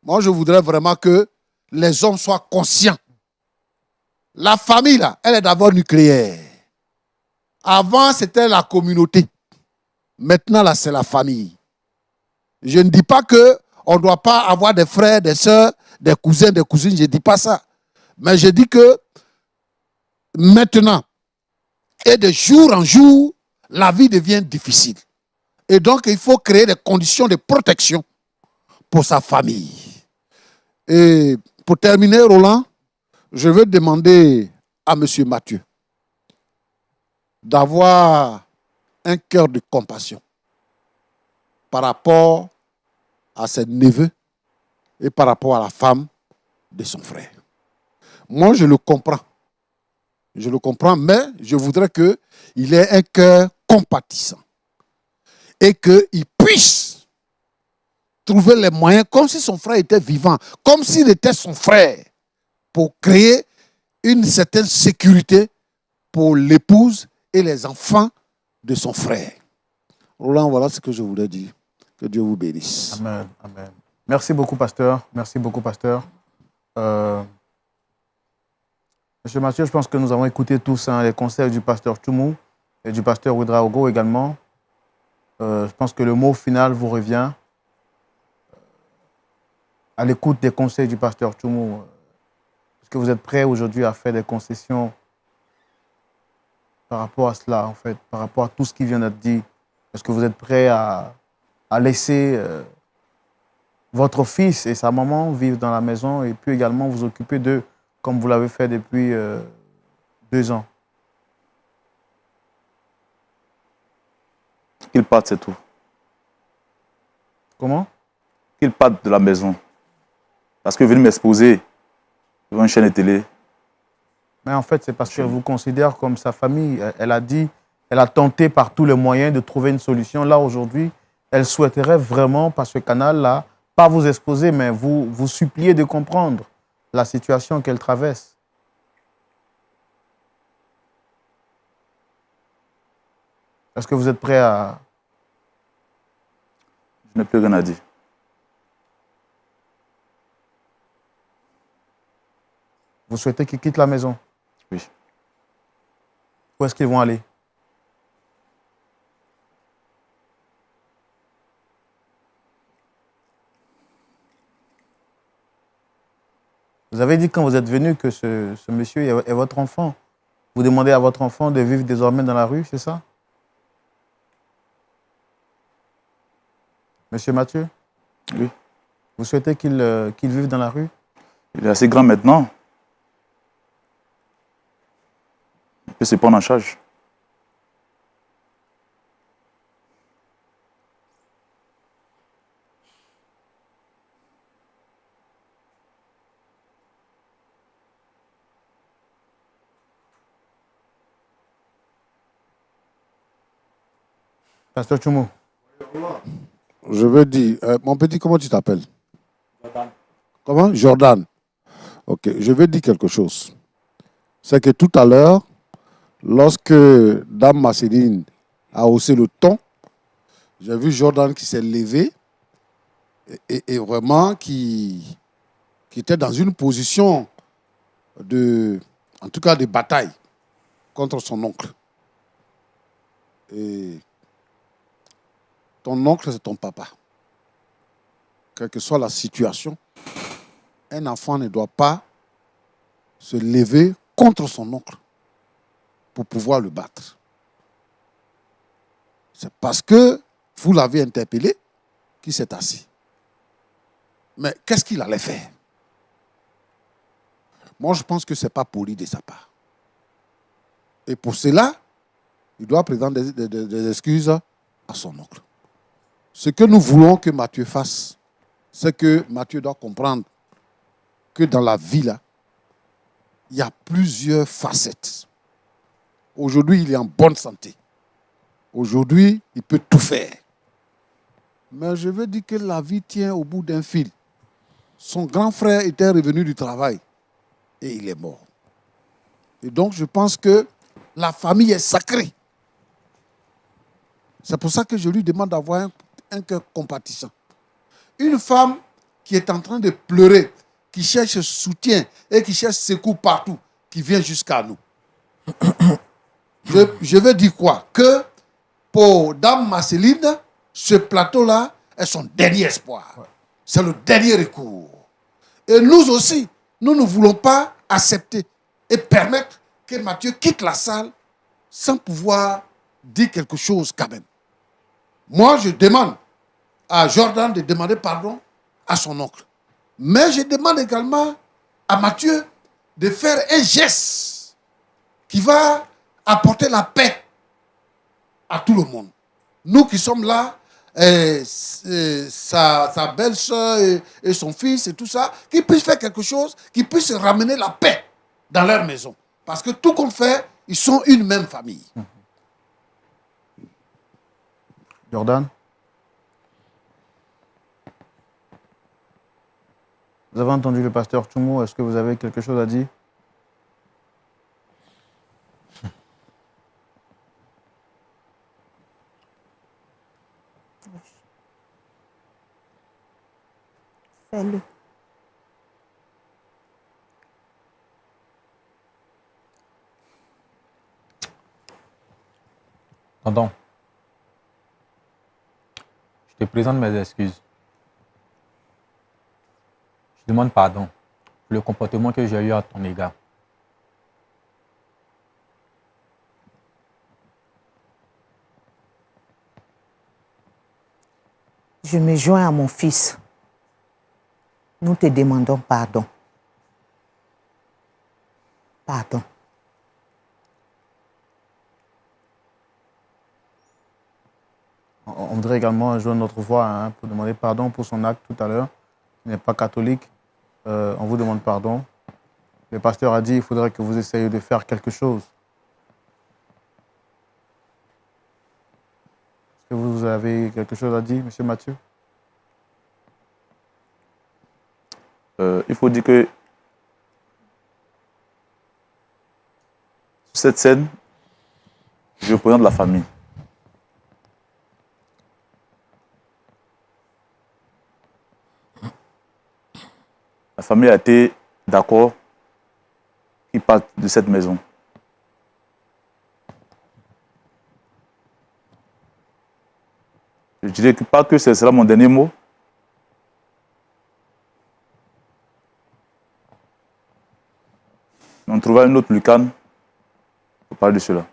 Moi, je voudrais vraiment que les hommes soient conscients. La famille, là, elle est d'abord nucléaire. Avant, c'était la communauté. Maintenant, là, c'est la famille. Je ne dis pas qu'on ne doit pas avoir des frères, des sœurs, des cousins, des cousines. Je ne dis pas ça. Mais je dis que maintenant, et de jour en jour, la vie devient difficile. Et donc, il faut créer des conditions de protection pour sa famille. Et pour terminer, Roland, je veux demander à M. Mathieu d'avoir un cœur de compassion par rapport à ses neveux et par rapport à la femme de son frère. Moi, je le comprends. Je le comprends, mais je voudrais qu'il ait un cœur compatissant et qu'il puisse trouver les moyens, comme si son frère était vivant, comme s'il était son frère, pour créer une certaine sécurité pour l'épouse et les enfants de son frère. Roland, voilà ce que je voulais dire. Que Dieu vous bénisse. Amen. Amen. Merci beaucoup, pasteur. Merci beaucoup, pasteur. Monsieur Mathieu, je pense que nous avons écouté tous les conseils du pasteur Choumou et du pasteur Ouedraogo également. Je pense que le mot final vous revient. À l'écoute des conseils du pasteur Choumou, est-ce que vous êtes prêts aujourd'hui à faire des concessions par rapport à cela, en fait, par rapport à tout ce qui vient d'être dit? Est-ce que vous êtes prêts à laisser votre fils et sa maman vivre dans la maison et puis également vous occuper d'eux comme vous l'avez fait depuis 2 ans? Qu'ils partent, c'est tout. Comment? Qu'ils partent de la maison. Parce que venir m'exposer devant une chaîne de télé. Mais en fait, c'est parce qu'elle vous considère comme sa famille. Elle a dit, elle a tenté par tous les moyens de trouver une solution. Là, aujourd'hui, elle souhaiterait vraiment, par ce canal-là, pas vous exposer, mais vous supplier de comprendre la situation qu'elle traverse. Est-ce que vous êtes prêt à... Je n'ai plus rien à dire. Vous souhaitez qu'ils quittent la maison? Oui. Où est-ce qu'ils vont aller? Vous avez dit quand vous êtes venu que ce monsieur est votre enfant. Vous demandez à votre enfant de vivre désormais dans la rue, c'est ça? Monsieur Mathieu? Oui. Vous souhaitez qu'il vive dans la rue? Il est assez grand maintenant. Il peut se prendre en charge. Pasteur Choumou. Je veux dire, mon petit, comment tu t'appelles? Jordan. Comment? Jordan. Ok, je veux dire quelque chose. C'est que tout à l'heure, lorsque Dame Marceline a haussé le ton, j'ai vu Jordan qui s'est levé et vraiment qui était dans une position en tout cas de bataille contre son oncle. Et ton oncle, c'est ton papa. Quelle que soit la situation, un enfant ne doit pas se lever contre son oncle pour pouvoir le battre. C'est parce que vous l'avez interpellé qu'il s'est assis. Mais qu'est-ce qu'il allait faire? Moi, je pense que ce n'est pas poli de sa part. Et pour cela, il doit présenter des excuses à son oncle. Ce que nous voulons que Mathieu fasse, c'est que Mathieu doit comprendre que dans la vie, là, il y a plusieurs facettes. Aujourd'hui, il est en bonne santé. Aujourd'hui, il peut tout faire. Mais je veux dire que la vie tient au bout d'un fil. Son grand frère était revenu du travail et il est mort. Et donc, je pense que la famille est sacrée. C'est pour ça que je lui demande d'avoir un cœur compatissant. Une femme qui est en train de pleurer, qui cherche soutien et qui cherche secours partout, qui vient jusqu'à nous. Je veux dire quoi? Que pour Dame Marceline, ce plateau-là est son dernier espoir. C'est le dernier recours. Et nous aussi, nous ne voulons pas accepter et permettre que Mathieu quitte la salle sans pouvoir dire quelque chose quand même. Moi, je demande à Jordan de demander pardon à son oncle. Mais je demande également à Matthieu de faire un geste qui va apporter la paix à tout le monde. Nous qui sommes là, sa belle-sœur et son fils et tout ça, qu'ils puissent faire quelque chose, qu'ils puissent ramener la paix dans leur maison. Parce que tout qu'on fait, ils sont une même famille. Jordan? Vous avez entendu le pasteur Tchoumo, est-ce que vous avez quelque chose à dire? Fais-le. Tonton, je te présente mes excuses. Je demande pardon pour le comportement que j'ai eu à ton égard. Je me joins à mon fils. Nous te demandons pardon. Pardon. On voudrait également joindre notre voix hein, pour demander pardon pour son acte tout à l'heure. Il n'est pas catholique. On vous demande pardon. Le pasteur a dit qu'il faudrait que vous essayiez de faire quelque chose. Est-ce que vous avez quelque chose à dire, M. Mathieu? Il faut dire que sur cette scène, je représente la famille. La famille a été d'accord qu'il parte de cette maison. Je dirais que pas que ce sera mon dernier mot. On trouvera une autre lucane pour parler de cela.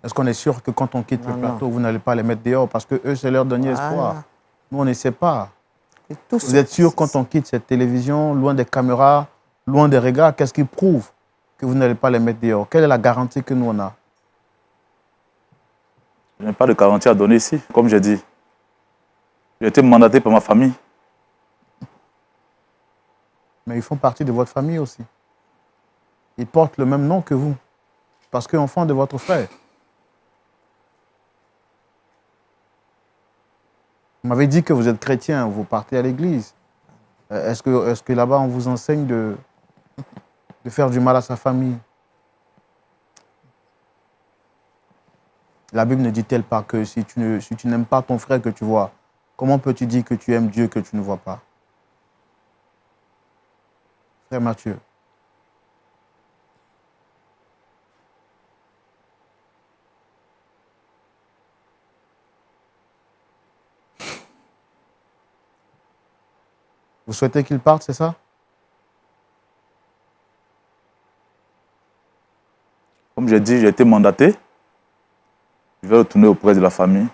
Est-ce qu'on est sûr que quand on quitte le plateau, vous n'allez pas les mettre dehors? Parce que eux, c'est leur dernier espoir. Nous, on ne sait pas. Vous êtes sûr quand on quitte cette télévision, loin des caméras, loin des regards, qu'est-ce qui prouve que vous n'allez pas les mettre dehors? Quelle est la garantie que nous, on a? Je n'ai pas de garantie à donner ici, comme j'ai dit. J'ai été mandaté par ma famille. Mais ils font partie de votre famille aussi. Ils portent le même nom que vous, parce qu'enfants de votre frère. Vous m'avez dit que vous êtes chrétien, vous partez à l'église. Est-ce que là-bas, on vous enseigne de faire du mal à sa famille? La Bible ne dit-elle pas que si tu n'aimes pas ton frère que tu vois, comment peux-tu dire que tu aimes Dieu que tu ne vois pas? Frère Mathieu. Vous souhaitez qu'il parte, c'est ça? Comme j'ai dit, j'ai été mandaté. Je vais retourner auprès de la famille.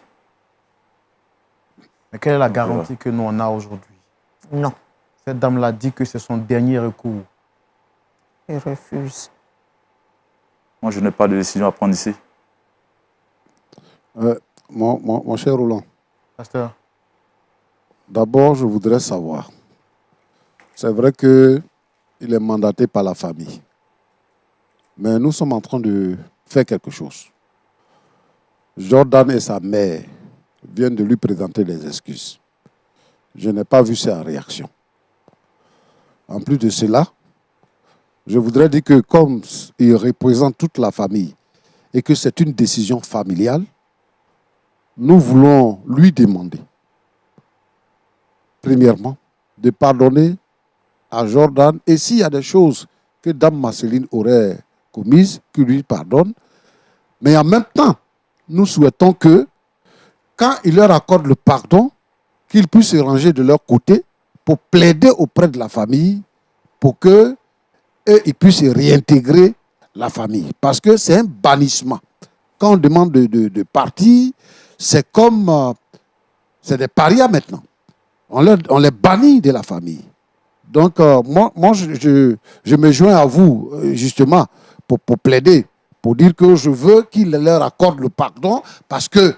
Mais quelle est la garantie que nous, on a aujourd'hui? Non. Cette dame-là dit que c'est son dernier recours. Je refuse. Moi, je n'ai pas de décision à prendre ici. Mon cher Roland. Pasteur. D'abord, je voudrais savoir. C'est vrai qu'il est mandaté par la famille. Mais nous sommes en train de faire quelque chose. Jordan et sa mère viennent de lui présenter des excuses. Je n'ai pas vu sa réaction. En plus de cela, je voudrais dire que comme il représente toute la famille et que c'est une décision familiale, nous voulons lui demander, premièrement, de pardonner à Jordan et s'il y a des choses que Dame Marceline aurait commises, qu'il lui pardonne. Mais en même temps, nous souhaitons que, quand il leur accorde le pardon, qu'ils puissent se ranger de leur côté pour plaider auprès de la famille pour qu'ils puissent réintégrer la famille. Parce que c'est un bannissement. Quand on demande de partir, c'est comme... c'est des parias maintenant. On les bannit de la famille. Donc, moi je me joins à vous, justement, pour plaider, pour dire que je veux qu'il leur accorde le pardon parce que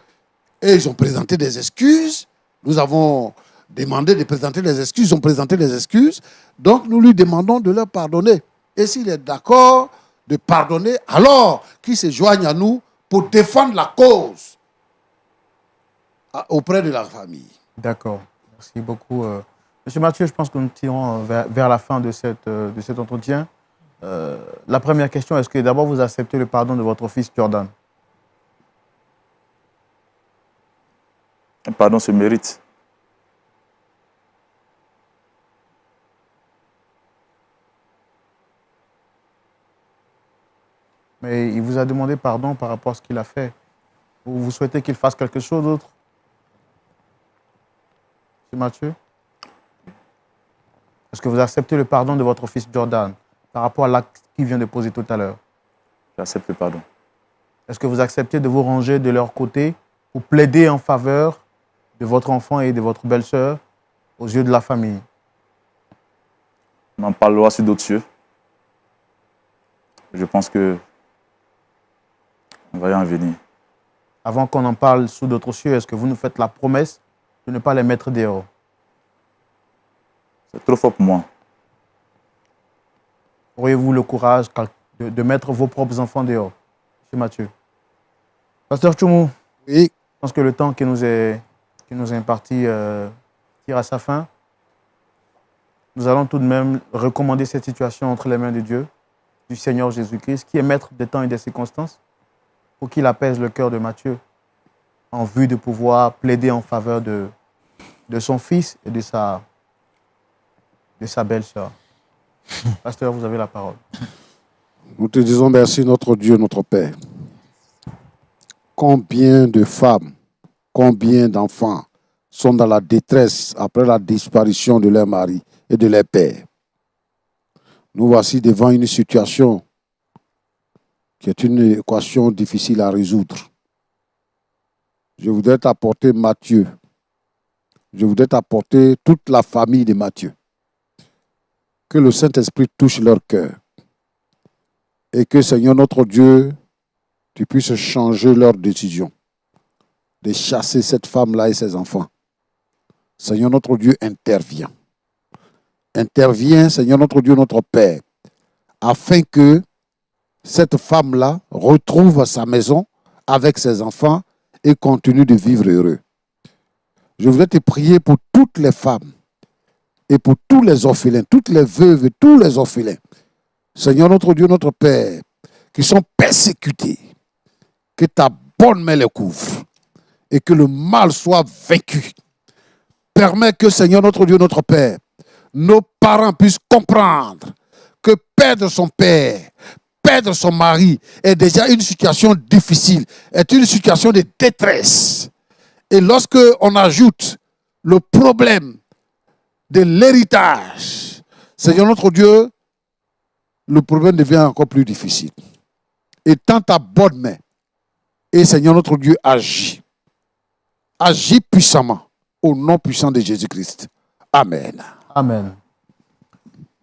ils ont présenté des excuses. Nous avons demandé de présenter des excuses. Ils ont présenté des excuses. Donc, nous lui demandons de leur pardonner. Et s'il est d'accord de pardonner, alors qu'il se joigne à nous pour défendre la cause auprès de la famille. D'accord. Merci beaucoup. Monsieur Mathieu, je pense que nous tirons vers la fin de cet entretien. La première question, est-ce que d'abord vous acceptez le pardon de votre fils Jordan? Un pardon se mérite. Mais il vous a demandé pardon par rapport à ce qu'il a fait. Vous souhaitez qu'il fasse quelque chose d'autre? Monsieur Mathieu? Est-ce que vous acceptez le pardon de votre fils Jordan par rapport à l'acte qu'il vient de poser tout à l'heure? J'accepte le pardon. Est-ce que vous acceptez de vous ranger de leur côté pour plaider en faveur de votre enfant et de votre belle-sœur aux yeux de la famille? On en parlera sur d'autres cieux. Je pense que on va y en venir. Avant qu'on en parle sous d'autres cieux, est-ce que vous nous faites la promesse de ne pas les mettre dehors? C'est trop fort pour moi. Auriez-vous le courage de mettre vos propres enfants dehors? Monsieur Mathieu. Pasteur Tchoumou, Oui. je pense que le temps qui nous est imparti tire à sa fin. Nous allons tout de même recommander cette situation entre les mains de Dieu, du Seigneur Jésus-Christ, qui est maître des temps et des circonstances, pour qu'il apaise le cœur de Matthieu en vue de pouvoir plaider en faveur de son fils et de sa belle-sœur. Pasteur, vous avez la parole. Nous te disons merci, notre Dieu, notre Père. Combien de femmes, combien d'enfants sont dans la détresse après la disparition de leur mari et de leur père. Nous voici devant une situation qui est une équation difficile à résoudre. Je voudrais t'apporter Matthieu. Je voudrais t'apporter toute la famille de Matthieu. Que le Saint-Esprit touche leur cœur. Et que, Seigneur notre Dieu, tu puisses changer leur décision de chasser cette femme-là et ses enfants. Seigneur notre Dieu, intervient. Intervient, Seigneur notre Dieu, notre Père, afin que cette femme-là retrouve sa maison avec ses enfants et continue de vivre heureux. Je voudrais te prier pour toutes les femmes et pour tous les orphelins, toutes les veuves et tous les orphelins. Seigneur notre Dieu, notre Père, qui sont persécutés, que ta bonne main les couvre et que le mal soit vaincu. Permets que, Seigneur notre Dieu, notre Père, nos parents puissent comprendre que perdre son père, perdre son mari est déjà une situation difficile, est une situation de détresse. Et lorsque on ajoute le problème de l'héritage, Seigneur notre Dieu, le problème devient encore plus difficile. Et tends ta bonne main. Et Seigneur notre Dieu, agis. Agis puissamment au nom puissant de Jésus-Christ. Amen. Amen.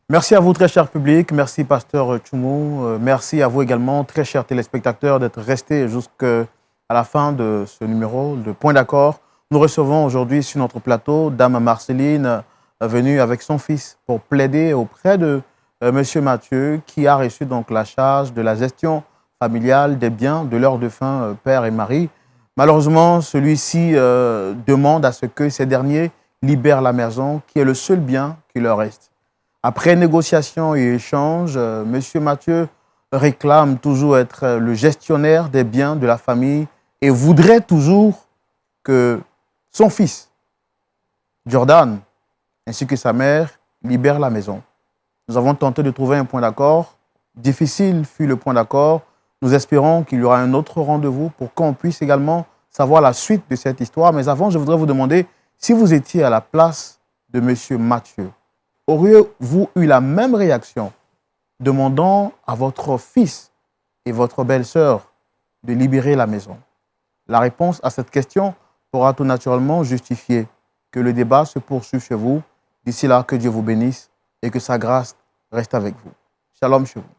Merci à vous, très cher public. Merci, Pasteur Tchoumou. Merci à vous également, très chers téléspectateurs, d'être restés jusqu'à la fin de ce numéro de Point d'accord. Nous recevons aujourd'hui sur notre plateau Dame Marceline, venue avec son fils pour plaider auprès de Monsieur Mathieu, qui a reçu donc la charge de la gestion familiale des biens de leurs défunts père et mari. Malheureusement, celui-ci demande à ce que ces derniers libèrent la maison, qui est le seul bien qui leur reste. Après négociation et échange, M. Mathieu réclame toujours être le gestionnaire des biens de la famille et voudrait toujours que son fils, Jordan, ainsi que sa mère, libèrent la maison. Nous avons tenté de trouver un point d'accord. Difficile fut le point d'accord. Nous espérons qu'il y aura un autre rendez-vous pour qu'on puisse également savoir la suite de cette histoire. Mais avant, je voudrais vous demander si vous étiez à la place de M. Mathieu. Auriez-vous eu la même réaction demandant à votre fils et votre belle-sœur de libérer la maison? La réponse à cette question pourra tout naturellement justifier que le débat se poursuive chez vous. D'ici là, que Dieu vous bénisse. et que sa grâce reste avec vous. Shalom chez vous.